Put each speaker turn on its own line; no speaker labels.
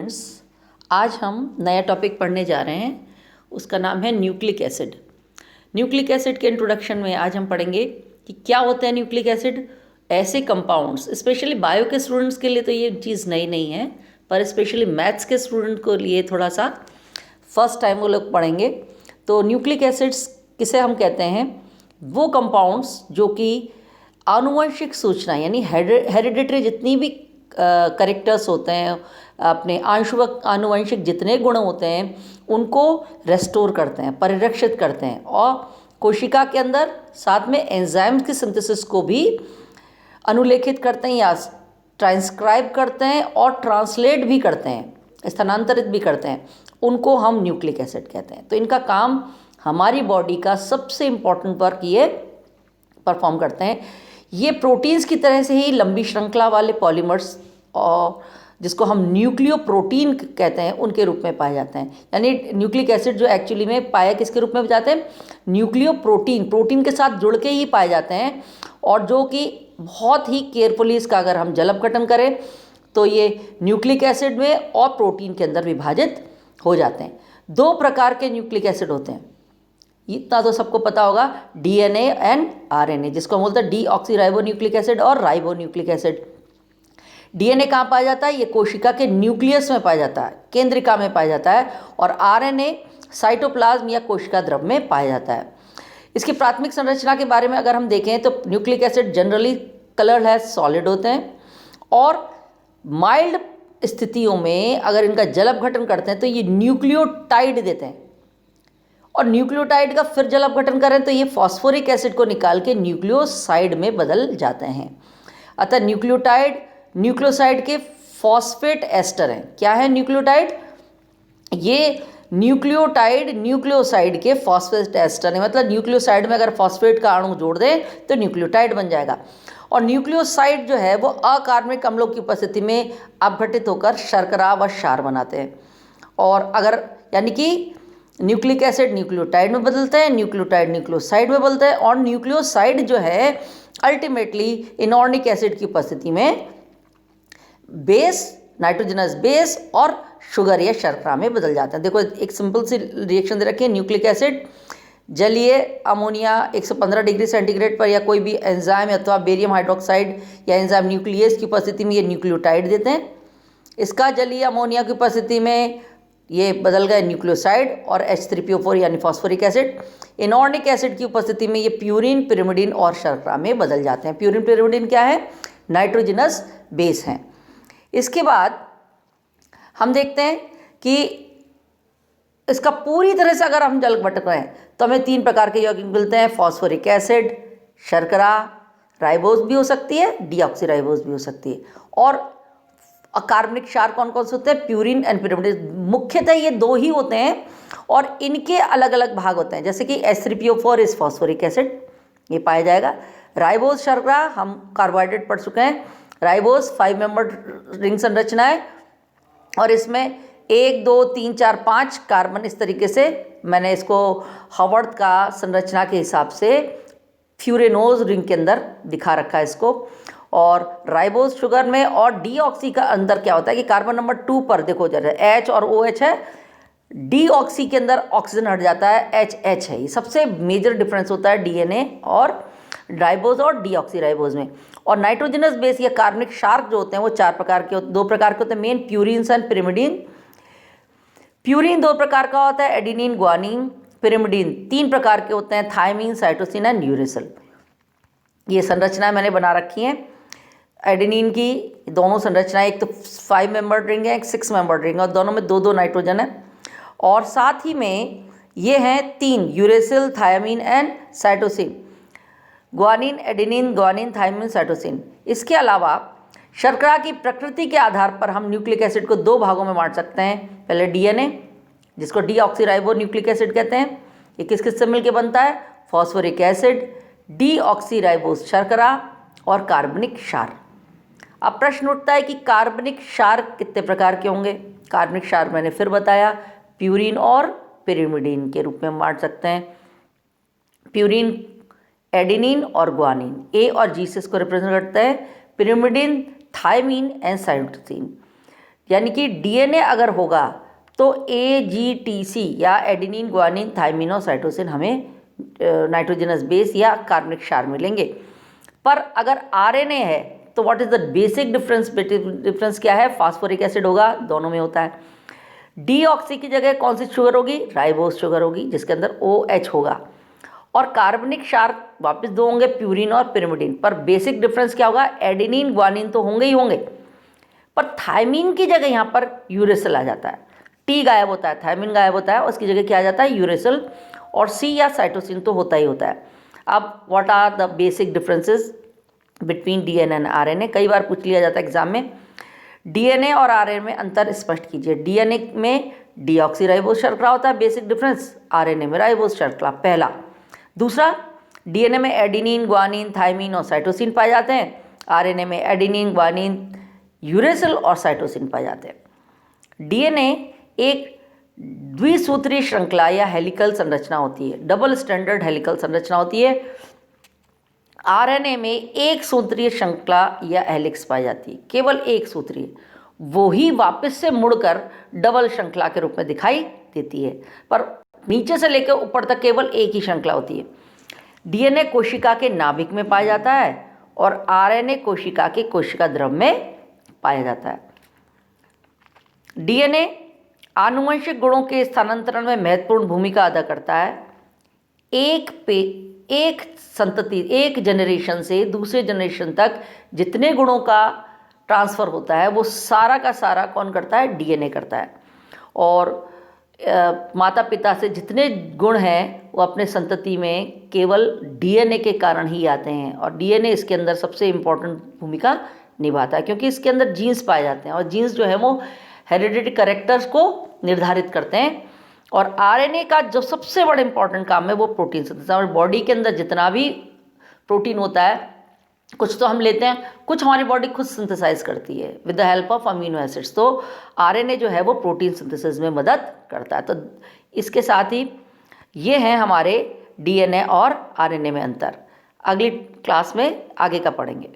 Students, आज हम नया टॉपिक पढ़ने जा रहे हैं। उसका नाम है न्यूक्लिक एसिड। न्यूक्लिक एसिड के इंट्रोडक्शन में आज हम पढ़ेंगे कि क्या होता है न्यूक्लिक एसिड। ऐसे कंपाउंड्स, स्पेशली बायो के स्टूडेंट्स के लिए तो ये चीज़ नई नहीं है, पर स्पेशली मैथ्स के स्टूडेंट को लिए थोड़ा सा फर्स्ट टाइम वो लोग पढ़ेंगे। तो न्यूक्लिक एसिड्स किसे हम कहते हैं? वो कंपाउंड्स जो कि आनुवंशिक सूचना यानी हेरिडिटरी जितनी भी करेक्टर्स होते हैं, अपने आनुवंशिक जितने गुण होते हैं उनको रेस्टोर करते हैं, परिरक्षित करते हैं, और कोशिका के अंदर साथ में एंजाइम्स की सिंथेसिस को भी अनुलेखित करते हैं या ट्रांसक्राइब करते हैं और ट्रांसलेट भी करते हैं, स्थानांतरित भी करते हैं। उनको हम न्यूक्लिक एसिड कहते हैं। तो इनका काम हमारी बॉडी का सबसे इम्पॉर्टेंट वर्क ये परफॉर्म करते हैं। ये प्रोटीन्स की तरह से ही लंबी श्रृंखला वाले पॉलीमर्स, और जिसको हम न्यूक्लियोप्रोटीन कहते हैं, उनके रूप में पाए जाते हैं। यानी न्यूक्लिक एसिड जो एक्चुअली में पाया किसके रूप में जाते हैं? न्यूक्लियोप्रोटीन, प्रोटीन के साथ जुड़ के ही पाए जाते हैं, और जो कि बहुत ही केयरफुली इसका अगर हम जल अपघटन करें तो ये न्यूक्लिक एसिड में और प्रोटीन के अंदर विभाजित हो जाते हैं। दो प्रकार के न्यूक्लिक एसिड होते हैं, इतना तो सबको पता होगा, डीएनए एंड आरएनए, जिसको हम बोलते हैं डीऑक्सीराइबो न्यूक्लिक एसिड और राइबो न्यूक्लिक एसिड। डीएनए कहाँ पाया जाता है? ये कोशिका के न्यूक्लियस में पाया जाता है, केंद्रिका में पाया जाता है, और आरएनए साइटोप्लाज्म या कोशिका द्रव में पाया जाता है। इसकी प्राथमिक संरचना के बारे में अगर हम देखें तो न्यूक्लिक एसिड जनरली कलर्ड है, सॉलिड होते हैं, और माइल्ड स्थितियों में अगर इनका जल अपघटन करते हैं तो ये न्यूक्लियोटाइड देते हैं, और न्यूक्लियोटाइड का फिर जल अपघटन करें तो ये फॉस्फोरिक एसिड को निकाल के न्यूक्लियोसाइड में बदल जाते हैं। अतः न्यूक्लियोटाइड न्यूक्लियोसाइड के फॉस्फेट एस्टर हैं। क्या है न्यूक्लियोटाइड? ये न्यूक्लियोटाइड न्यूक्लियोसाइड के फॉस्फेट एस्टर है, मतलब न्यूक्लियोसाइड में अगर फॉस्फेट का अणु जोड़ दें तो न्यूक्लियोटाइड बन जाएगा। और न्यूक्लियोसाइड जो है वो अकार्बनिक अम्लों की उपस्थिति में अपघटित होकर शर्करा व क्षार बनाते हैं। और अगर यानी कि न्यूक्लिक एसिड न्यूक्लियोटाइड में बदलते हैं, न्यूक्लियोटाइड न्यूक्लियोसाइड में बदलते हैं, और न्यूक्लियोसाइड जो है अल्टीमेटली इनऑर्निक एसिड की उपस्थिति में बेस, नाइट्रोजनस बेस और शुगर या शर्करा में बदल जाता है। देखो एक सिंपल सी रिएक्शन दे रखी है। न्यूक्लिक एसिड जलीय अमोनिया 115 डिग्री सेंटीग्रेड पर या कोई भी एंजाइम अथवा बेरियम हाइड्रोक्साइड या एंजाइम न्यूक्लियस की उपस्थिति में ये न्यूक्लियोटाइड देते हैं। इसका जलीय अमोनिया की उपस्थिति में ये बदल गए न्यूक्लियोसाइड और H3PO4 यानी फॉस्फोरिक एसिड। इनऑर्निक एसिड की उपस्थिति में ये प्यूरिन, पिरिमिडिन और शर्करा में बदल जाते हैं। प्यूरिन, पिरिमिडिन क्या है? नाइट्रोजनस बेस हैं। इसके बाद हम देखते हैं कि इसका पूरी तरह से अगर हम जल भटक रहे हैं तो हमें तीन प्रकार के यौगिक मिलते हैं: फॉस्फोरिक एसिड, शर्करा, राइबोज भी हो सकती है, डीऑक्सीराइबोज भी हो सकती है। और अकार्बनिक क्षार कौन कौन से होते हैं? Purine and pyrimidine. मुख्यतः ये दो ही होते हैं और इनके अलग अलग भाग होते हैं, जैसे कि H3PO4 इस फॉस्फोरिक एसिड, ये पाया जाएगा। राइबोज, शर्करा, हम कार्बोहाइड्रेट पढ़ चुके हैं। राइबोज 5 मेंबर रिंग संरचना है, और इसमें 1 2 3 4 5 कार्बन, इस तरीके से मैंने इसको हावर्ड का संरचना के हिसाब से फ्यूरेनोज रिंग के अंदर दिखा रखा है इसको। और राइबोज शुगर में, और डीऑक्सी का अंदर क्या होता है कि कार्बन नंबर 2 पर देखो जरा H और OH है, डीऑक्सी के अंदर ऑक्सीजन हट जाता है, HH है। ये सबसे मेजर डिफरेंस होता है डीएनए और राइबोज और डीऑक्सीराइबोज में। और नाइट्रोजनस बेस या कार्बनिक क्षार जो होते हैं वो दो प्रकार के होते हैं main: purine and pyrimidine. Purine 2 प्रकार का होता है, एडिनिन, ग्वानिन। पिरिमिडिन 3 प्रकार के होते हैं, थायमिन, साइटोसिन एंड यूरेसिल। ये संरचनाएं मैंने बना रखी हैं एडेनिन की। दोनों संरचनाएं, एक तो 5 मेंबर रिंग है, एक 6 मेंबर रिंग है, और दोनों में 2 नाइट्रोजन है। और साथ ही में ये हैं 3, uracil, thymine and cytosine. Guanine, adenine, guanine, thymine, cytosine. इसके अलावा शर्करा की प्रकृति के आधार पर हम न्यूक्लिक एसिड को 2 भागों में बांट सकते हैं। पहले डीएनए, जिसको डीऑक्सीराइबो न्यूक्लिक एसिड कहते हैं, ये किस किस से मिलकर बनता है? फॉस्फोरिक एसिड, डीऑक्सीराइबोज शर्करा और कार्बनिक क्षार। अब प्रश्न उठता है कि कार्बनिक क्षार कितने प्रकार के होंगे? कार्बनिक क्षार मैंने फिर बताया, प्यूरिन और पिरिमिडिन के रूप में बांट सकते हैं। प्यूरिन एडेनिन और ग्वानिन, ए और जी से इसको रिप्रेजेंट करता है। Pyrimidine, thymine and cytosine. यानी कि डीएनए अगर होगा तो AGTC या एडेनिन ग्वानिन थाइमिन और साइटोसिन हमें नाइट्रोजनस बेस या कार्बनिक क्षार मिलेंगे। पर अगर आरएनए है तो what is the basic difference क्या है? फास्फोरिक एसिड होगा, दोनों में होता है। डीऑक्सी की जगह कौन सी शुगर होगी? राइबोस शुगर होगी, जिसके अंदर OH होगा। और कार्बनिक क्षार वापस दो होंगे, प्यूरिन और पिरिमिडिन। पर बेसिक डिफरेंस क्या होगा? एडेनिन ग्वानिन तो होंगे ही होंगे, पर थाइमिन की जगह यहाँ पर यूरेसिल आ जाता है। टी गायब होता है, थाइमिन गायब होता है, उसकी जगह क्या आ जाता है? यूरेसिल। और सी या साइटोसिन तो होता ही होता है। अब what are the basic differences between DNA and RNA? कई बार पूछ लिया जाता है एग्जाम में। डीएनए और आरएनए में अंतर स्पष्ट कीजिए। डीएनए में डीऑक्सीराइबोस शर्करा होता है, बेसिक डिफरेंस। आरएनए में राइबोस शर्करा, पहला। दूसरा, डीएनए में एडेनिन ग्वानिन थाइमिन और साइटोसिन पाए जाते हैं, आरएनए में एडेनिन ग्वानिन यूरेसिल और साइटोसिन पाए जाते हैं। डीएनए एक द्विसूत्रीय श्रृंखला या हेलिकल संरचना होती है, डबल स्टैंडर्ड हेलिकल संरचना होती है। आरएनए में एक सूत्रीय श्रृंखला या हेलिक्स पाई जाती है, केवल एक सूत्रीय, वो ही वापस से मुड़कर डबल श्रृंखला के रूप में दिखाई देती है, पर नीचे से लेकर ऊपर तक केवल एक ही श्रृंखला होती है। डीएनए कोशिका के नाभिक में पाया जाता है और आरएनए कोशिका के कोशिका द्रव में पाया जाता है। डीएनए आनुवंशिक गुणों के स्थानांतरण में महत्वपूर्ण भूमिका अदा करता है। एक संतति, एक जनरेशन से दूसरे जनरेशन तक जितने गुणों का ट्रांसफ़र होता है वो सारा का सारा कौन करता है? डीएनए करता है। और माता पिता से जितने गुण हैं वो अपने संतति में केवल डीएनए के कारण ही आते हैं, और डीएनए इसके अंदर सबसे इम्पॉर्टेंट भूमिका निभाता है, क्योंकि इसके अंदर जीन्स पाए जाते हैं और जीन्स जो है वो हेरिडिटरी कैरेक्टर्स को निर्धारित करते हैं। और आरएनए का जो सबसे बड़ा इंपॉर्टेंट काम है वो प्रोटीन सिंथेसिस। हमारी बॉडी के अंदर जितना भी प्रोटीन होता है, कुछ तो हम लेते हैं, कुछ हमारी बॉडी खुद सिंथेसाइज करती है with the help of amino acids. तो आरएनए जो है वो प्रोटीन सिंथेसिस में मदद करता है। तो इसके साथ ही ये हैं हमारे डीएनए और आरएनए में अंतर। अगली क्लास में आगे का पढ़ेंगे।